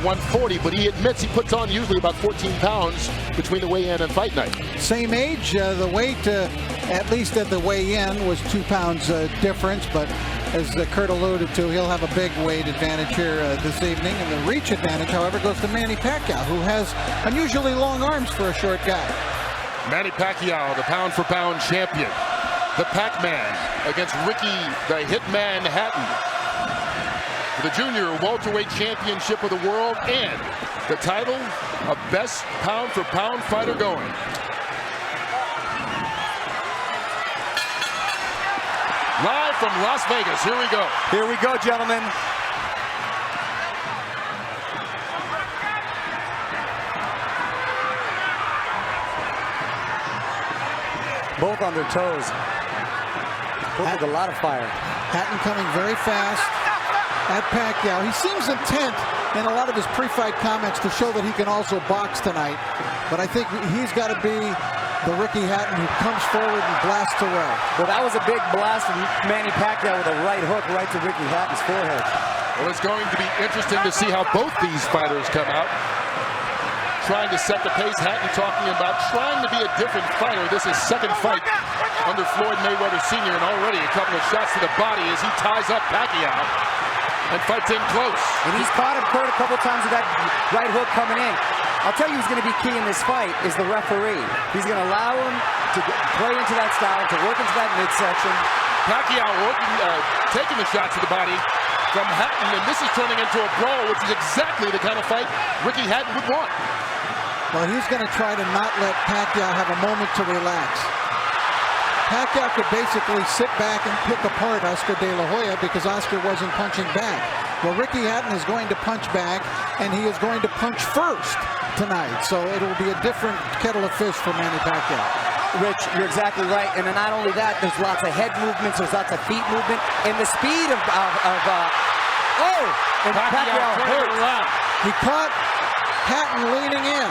140, but he admits he puts on usually about 14 pounds between the weigh-in and fight night. Same age, the weight, at least at the weigh-in, was 2 pounds difference, but as Kurt alluded to, he'll have a big weight advantage here this evening, and the reach advantage, however, goes to Manny Pacquiao, who has unusually long arms for a short guy. Manny Pacquiao, the pound-for-pound champion. The PacMan against Ricky, the HitMan Hatton. The junior welterweight championship of the world and the title of best pound-for-pound fighter going. Live from Las Vegas, here we go. Here we go, gentlemen. Both on their toes. Both with a lot of fire. Hatton coming very fast at Pacquiao. He seems intent in a lot of his pre-fight comments to show that he can also box tonight. But I think he's got to be the Ricky Hatton who comes forward and blasts away. Well, that was a big blast from Manny Pacquiao with a right hook right to Ricky Hatton's forehead. Well, it's going to be interesting to see how both these fighters come out. Trying to set the pace. Hatton talking about trying to be a different fighter. This is second fight under Floyd Mayweather Sr. and already a couple of shots to the body as he ties up Pacquiao and fights in close. And he's caught him, Kurt, a couple times with that right hook coming in. I'll tell you who's going to be key in this fight is the referee. He's going to allow him to play into that style, to work into that midsection. Pacquiao taking the shots to the body from Hatton, and this is turning into a brawl, which is exactly the kind of fight Ricky Hatton would want. Well, he's going to try to not let Pacquiao have a moment to relax. Pacquiao could basically sit back and pick apart Oscar De La Hoya because Oscar wasn't punching back. Well, Ricky Hatton is going to punch back, and he is going to punch first tonight. So it will be a different kettle of fish for Manny Pacquiao. Rich, you're exactly right. And then not only that, there's lots of head movements, there's lots of feet movement, and the speed of and Pacquiao hurt. He caught Hatton leaning in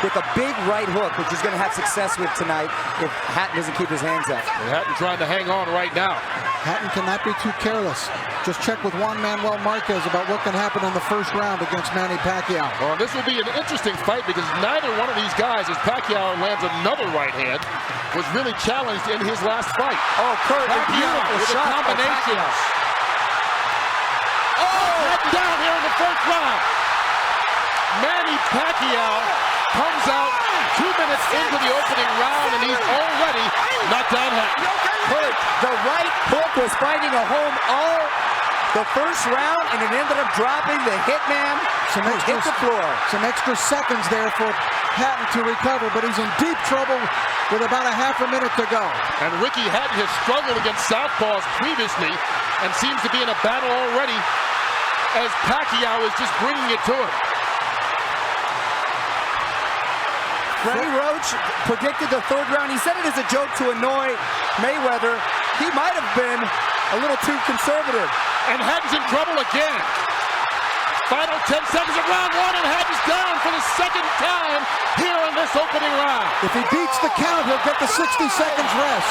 with a big right hook, which he's going to have success with tonight if Hatton doesn't keep his hands up. And Hatton trying to hang on right now. Hatton cannot be too careless. Just check with Juan Manuel Marquez about what can happen in the first round against Manny Pacquiao. Well, this will be an interesting fight because neither one of these guys, as Pacquiao lands another right hand, was really challenged in his last fight. Oh, Kurt, Pacquiao with the combinations. Oh, down here in the first round. Manny Pacquiao comes out 2 minutes into the opening round, and he's already knocked down Hatton. Kurt, the right hook was finding a home all the first round, and it ended up dropping the HitMan who hit the floor. Some extra seconds there for Hatton to recover, but he's in deep trouble with about a half a minute to go. And Ricky Hatton has struggled against southpaws previously and seems to be in a battle already as Pacquiao is just bringing it to him. Freddie Roach predicted the third round. He said it as a joke to annoy Mayweather. He might have been a little too conservative. And Hatton's in trouble again. Final 10 seconds of round one, and Hatton's down for the second time here in this opening round. If he beats the count, he'll get the 60 seconds rest.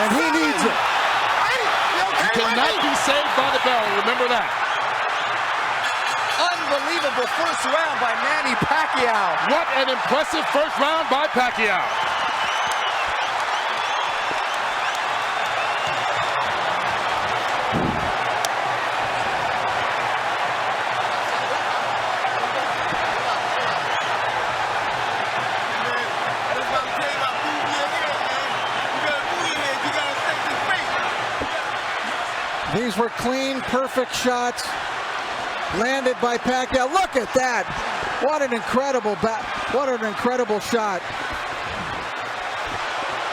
And he needs it. He cannot be saved by the bell, remember that. Unbelievable first round by Manny Pacquiao. What an impressive first round by Pacquiao. These were clean, perfect shots landed by Pacquiao. Look at that. What an incredible shot.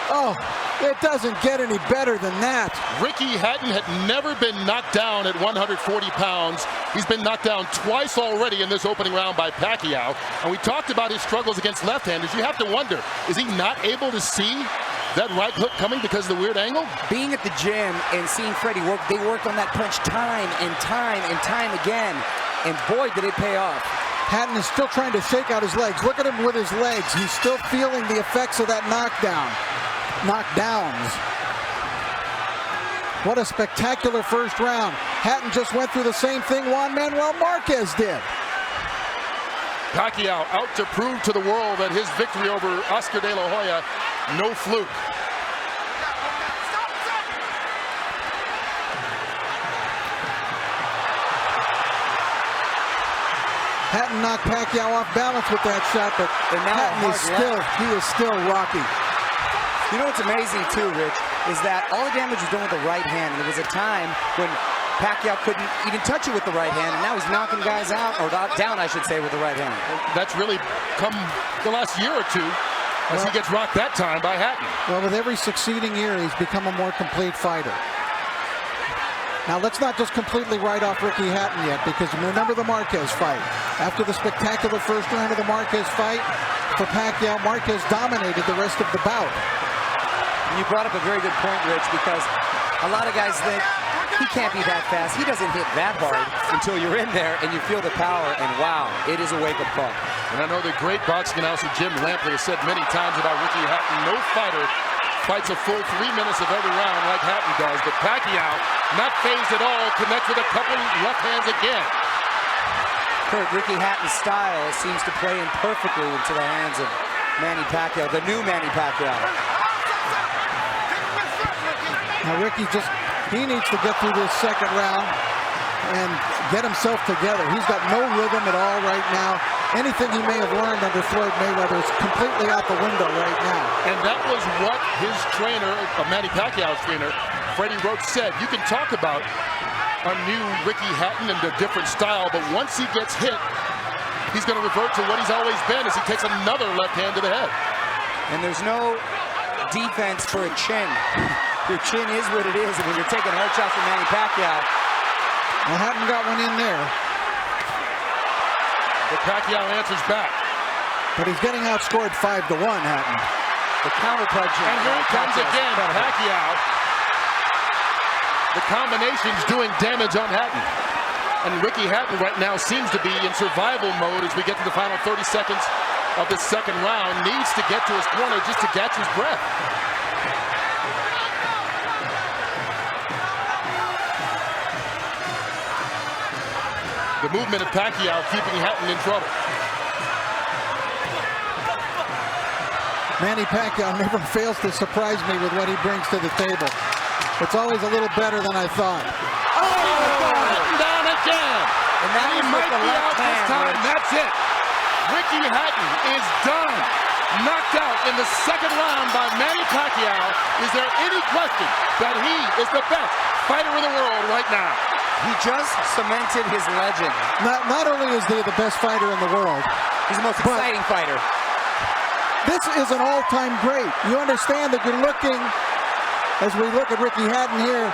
Oh, it doesn't get any better than that. Ricky Hatton had never been knocked down at 140 pounds. He's been knocked down twice already in this opening round by Pacquiao. And we talked about his struggles against left-handers. You have to wonder, is he not able to see that right hook coming because of the weird angle? Being at the gym and seeing Freddie work, they worked on that punch time and time and time again. And boy, did it pay off. Hatton is still trying to shake out his legs. Look at him with his legs. He's still feeling the effects of that knockdowns. What a spectacular first round. Hatton just went through the same thing Juan Manuel Marquez did. Pacquiao out to prove to the world that his victory over Oscar De La Hoya, no fluke. Hatton knocked Pacquiao off balance with that shot, but Hatton is still rocky. You know what's amazing too, Rich, is that all the damage was done with the right hand. And there was a time when Pacquiao couldn't even touch it with the right hand, and now he's knocking guys out, or down, I should say, with the right hand. That's really come the last year or two as he gets rocked that time by Hatton. Well, with every succeeding year, he's become a more complete fighter. Now, let's not just completely write off Ricky Hatton yet, because remember the Marquez fight. After the spectacular first round of the Marquez fight, for Pacquiao, Marquez dominated the rest of the bout. You brought up a very good point, Rich, because a lot of guys think he can't be that fast. He doesn't hit that hard until you're in there and you feel the power, and wow, it is a wake-up call. And I know the great boxing announcer Jim Lampley has said many times about Ricky Hatton, no fighter fights a full 3 minutes of every round like Hatton does, but Pacquiao, not phased at all, connects with a couple left hands again. Kurt, Ricky Hatton's style seems to play in perfectly into the hands of Manny Pacquiao, the new Manny Pacquiao. Now Ricky he needs to get through this second round and get himself together. He's got no rhythm at all right now. Anything he may have learned under Floyd Mayweather is completely out the window right now. And that was what his trainer, Manny Pacquiao's trainer, Freddie Roach, said. You can talk about a new Ricky Hatton and a different style, but once he gets hit, he's going to revert to what he's always been as he takes another left hand to the head. And there's no defense for a chin. Your chin is what it is, and when you're taking hard shots from Manny Pacquiao. Well, Hatton got one in there. But Pacquiao answers back. But he's getting outscored 5-1, Hatton. The counter punch. And here it comes again, Pacquiao. The combination's doing damage on Hatton. And Ricky Hatton right now seems to be in survival mode as we get to the final 30 seconds of the second round. Needs to get to his corner just to catch his breath. The movement of Pacquiao keeping Hatton in trouble. Manny Pacquiao never fails to surprise me with what he brings to the table. It's always a little better than I thought. Oh, Hatton down again. And that he might be out this time. That's it. Ricky Hatton is done. Knocked out in the second round by Manny Pacquiao. Is there any question that he is the best fighter in the world right now? He just cemented his legend. Not only is he the best fighter in the world, he's the most exciting fighter. This is an all-time great. You understand that you're looking, as we look at Ricky Hatton here,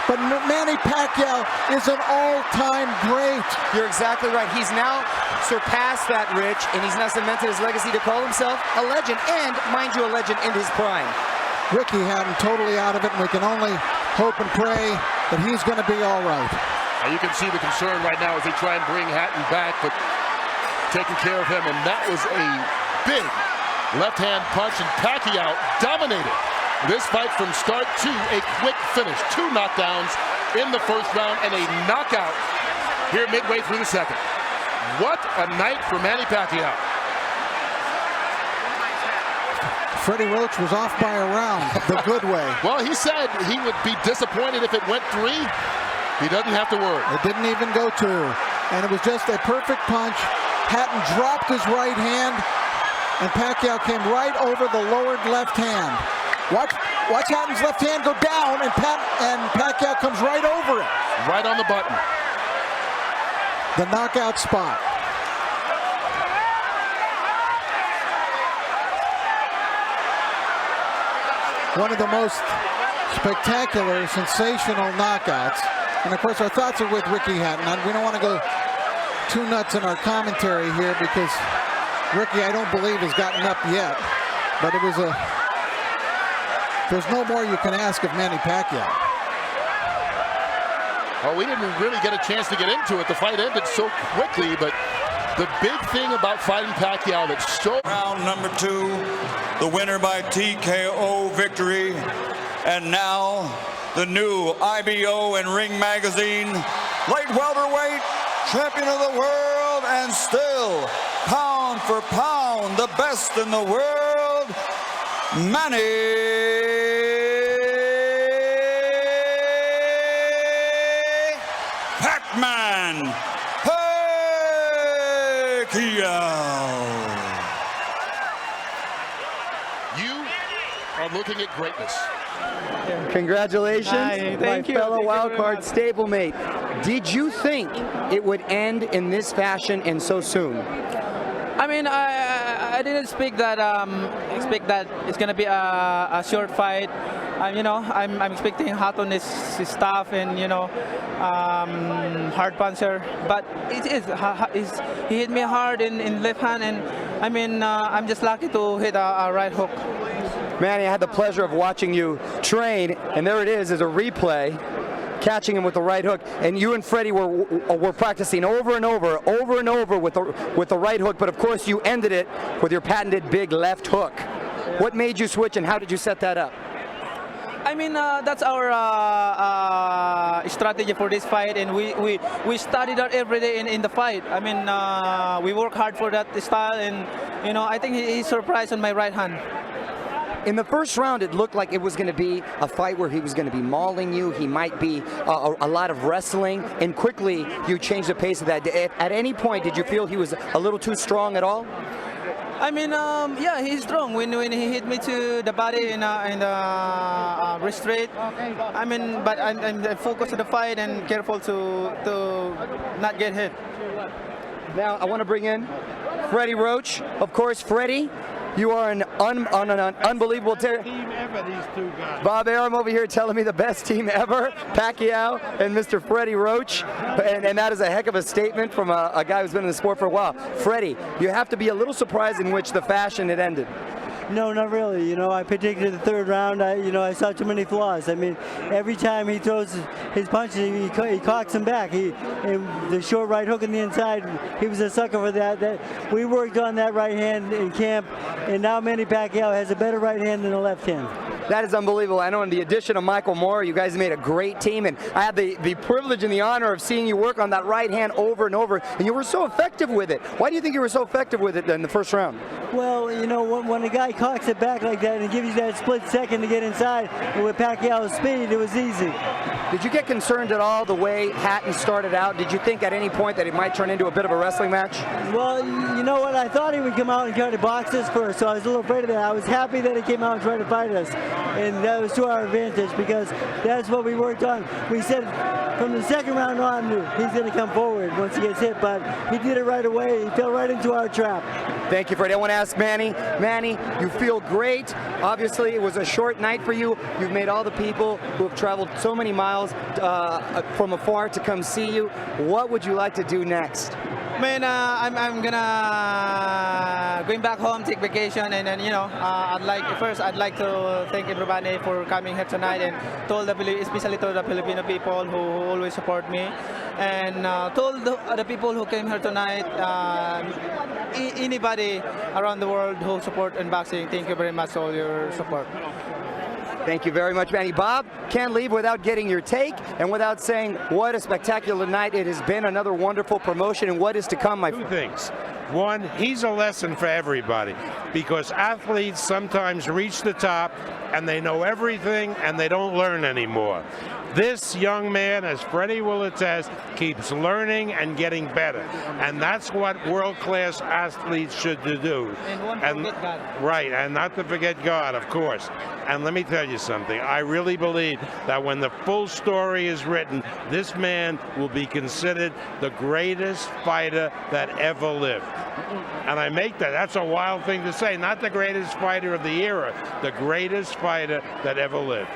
but Manny Pacquiao is an all-time great. You're exactly right. He's now surpassed that, Rich, and he's now cemented his legacy to call himself a legend, and, mind you, a legend in his prime. Ricky Hatton totally out of it, and we can only hope and pray that he's going to be all right. Now you can see the concern right now as they try and bring Hatton back, but taking care of him, and that was a big left-hand punch, and Pacquiao dominated this fight from start to a quick finish. 2 knockdowns in the first round and a knockout here midway through the second. What a night for Manny Pacquiao. Freddie Roach was off by a round the good way. Well, he said he would be disappointed if it went 3. He doesn't have to worry. It didn't even go 2. And it was just a perfect punch. Hatton dropped his right hand, and Pacquiao came right over the lowered left hand. Watch Hatton's left hand go down, and Pacquiao comes right over it. Right on the button. The knockout spot. One of the most spectacular, sensational knockouts. And of course, our thoughts are with Ricky Hatton. We don't want to go too nuts in our commentary here because Ricky, I don't believe, has gotten up yet. But it was there's no more you can ask of Manny Pacquiao. Well, we didn't really get a chance to get into it. The fight ended so quickly, but the big thing about fighting Pacquiao that's so... Round number 2, the winner by TKO victory. And now, the new IBO and Ring magazine light welterweight champion of the world, and still pound for pound, the best in the world, Manny PacMan Pacquiao. You are looking at greatness. Congratulations, Thank you. fellow Thank you very wildcard much. stablemate. Did you think it would end in this fashion and so soon? I mean, I didn't expect that it's gonna be a short fight. You know, I'm expecting Hatton is tough and hard puncher, but he hit me hard in left hand, and I mean I'm just lucky to hit a right hook. Manny, I had the pleasure of watching you train, and there it is as a replay, catching him with the right hook. And you and Freddie were practicing over and over with the right hook. But of course, you ended it with your patented big left hook. What made you switch, and how did you set that up? I mean, that's our strategy for this fight, and we studied that every day in the fight. I mean, we work hard for that style, and I think he's surprised on my right hand. In the first round, it looked like it was going to be a fight where he was going to be mauling you. He might be a lot of wrestling, and quickly you changed the pace of that. At any point, did you feel he was a little too strong at all? I mean, yeah, he's strong. When he hit me to the body and the wrist straight, I mean, but I'm focused on the fight and careful to not get hit. Now, I want to bring in Freddie Roach. Of course, Freddie, you are on an unbelievable tear. Team ever, these two guys. Bob Arum over here telling me the best team ever, Pacquiao and Mr. Freddie Roach, and that is a heck of a statement from a guy who's been in the sport for a while. Freddie, you have to be a little surprised in which the fashion it ended. No, not really. I predicted the third round. I saw too many flaws. I mean, every time he throws his punches, he cocks them back. And the short right hook in the inside, he was a sucker for that. We worked on that right hand in camp, and now Manny Pacquiao has a better right hand than the left hand. That is unbelievable. I know in the addition of Michael Moore, you guys made a great team, and I had the privilege and the honor of seeing you work on that right hand over and over, and you were so effective with it. Why do you think you were so effective with it in the first round? Well, when a guy cocks it back like that and gives you that split second to get inside, and with Pacquiao's speed, it was easy. Did you get concerned at all the way Hatton started out? Did you think at any point that it might turn into a bit of a wrestling match? Well, you know what? I thought he would come out and try to box us first, so I was a little afraid of that. I was happy that he came out and tried to fight us, and that was to our advantage because that's what we worked on. We said from the second round on, he's going to come forward once he gets hit, but he did it right away. He fell right into our trap. Thank you, Freddie. I want to ask Manny. Manny, you feel great. Obviously, it was a short night for you. You've made all the people who have traveled so many miles from afar to come see you. What would you like to do next? Man, I'm gonna going back home, take vacation, and then I'd like to thank everybody for coming here tonight, and especially to the Filipino people who always support me, and told the people who came here tonight, anybody around the world who support unboxing, thank you very much for all your support. Thank you very much, Manny. Bob, can't leave without getting your take and without saying what a spectacular night it has been, another wonderful promotion, and what is to come, my friend. Two things. One, he's a lesson for everybody because athletes sometimes reach the top and they know everything and they don't learn anymore. This young man, as Freddie will attest, keeps learning and getting better. And that's what world-class athletes should do. And won't forget God. Right, and not to forget God, of course. And let me tell you something. I really believe that when the full story is written, this man will be considered the greatest fighter that ever lived. And I make that's a wild thing to say, not the greatest fighter of the era, the greatest fighter that ever lived.